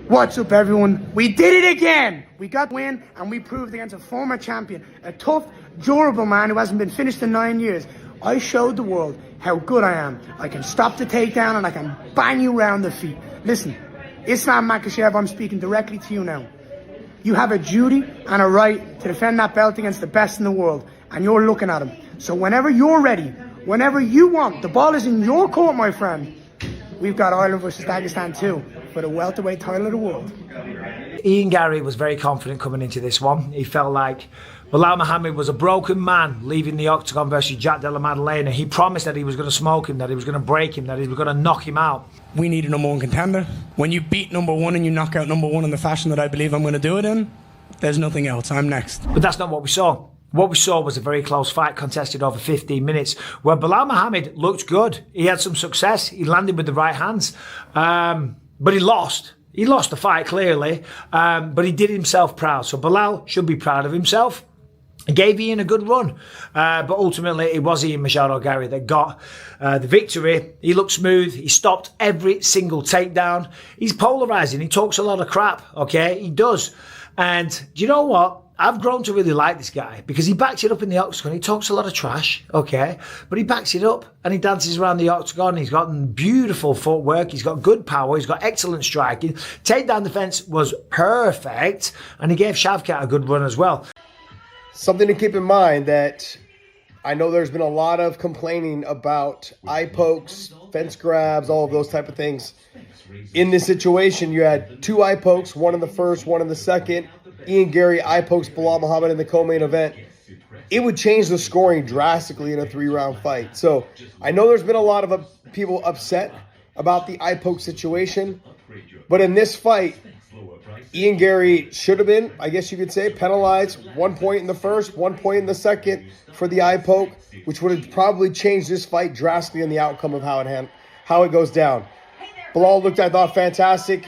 What's up, everyone? We did it again! We got the win, and we proved against a former champion, a tough, durable man who hasn't been finished in 9 years. I showed the world how good I am. I can stop the takedown and I can bang you round the feet. Listen, Islam Makhachev, I'm speaking directly to you now. You have a duty and a right to defend that belt against the best in the world, and you're looking at him. So whenever you're ready, whenever you want, the ball is in your court, my friend. We've got Ireland versus Dagestan too, for the welterweight title of the world. Ian Garry was very confident coming into this one. He felt like Belal Muhammad was a broken man leaving the octagon versus Jack Della Maddalena. He promised that he was going to smoke him, that he was going to break him, that he was going to knock him out. We need a number one contender. When you beat number one and you knock out number one in the fashion that I believe I'm going to do it in, there's nothing else. I'm next. But that's not what we saw. What we saw was a very close fight contested over 15 minutes where Belal Muhammad looked good. He had some success. He landed with the right hands. But he lost. He lost the fight clearly, but he did himself proud. So Belal should be proud of himself. He gave Ian a good run, but ultimately it was Ian Garry that got the victory. He looked smooth. He stopped every single takedown. He's polarizing. He talks a lot of crap, okay? He does. And do you know what? I've grown to really like this guy because he backs it up in the octagon. He talks a lot of trash, okay? But he backs it up and he dances around the octagon. He's got beautiful footwork. He's got good power. He's got excellent striking. Takedown defense was perfect. And he gave Shavkat a good run as well. Something to keep in mind that I know there's been a lot of complaining about eye pokes, fence grabs, all of those type of things. In this situation, you had 2 eye pokes, one in the first, one in the second. Ian Garry eye pokes Belal Muhammad in the co-main event. It would change the scoring drastically in a 3-round fight. So I know there's been a lot of people upset about the eye poke situation. But in this fight, Ian Garry should have been, I guess you could say, penalized 1 point in the first, 1 point in the second for the eye poke, which would have probably changed this fight drastically in the outcome of how it goes down. Belal looked, I thought, fantastic.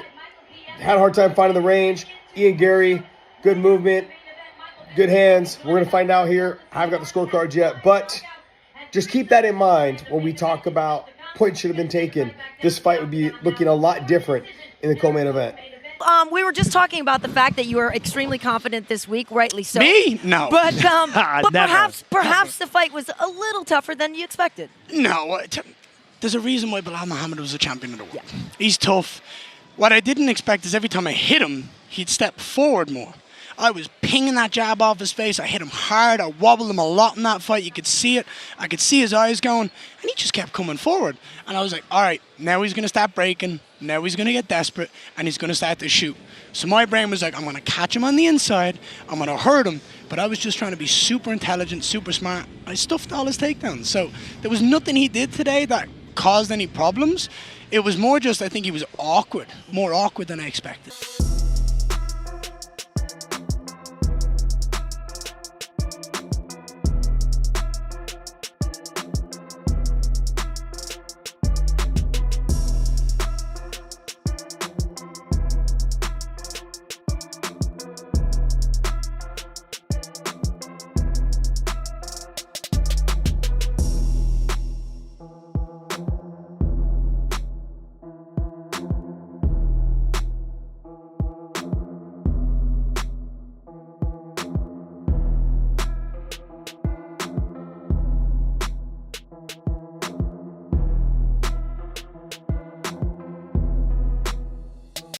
Had a hard time finding the range. Ian Garry, good movement, good hands. We're going to find out here. I haven't got the scorecards yet, but just keep that in mind when we talk about points should have been taken. This fight would be looking a lot different in the co-main event. We were just talking about the fact that you were extremely confident this week, rightly so. Me? No. But, but perhaps the fight was a little tougher than you expected. No. There's a reason why Belal Muhammad was a champion of the world. Yeah. He's tough. What I didn't expect is every time I hit him, he'd step forward more. I was pinging that jab off his face. I hit him hard. I wobbled him a lot in that fight. You could see it. I could see his eyes going. And he just kept coming forward. And I was like, all right, now he's going to start breaking. Now he's going to get desperate. And he's going to start to shoot. So my brain was like, I'm going to catch him on the inside. I'm going to hurt him. But I was just trying to be super intelligent, super smart. I stuffed all his takedowns. So there was nothing he did today that caused any problems. It was more just, I think he was awkward. More awkward than I expected.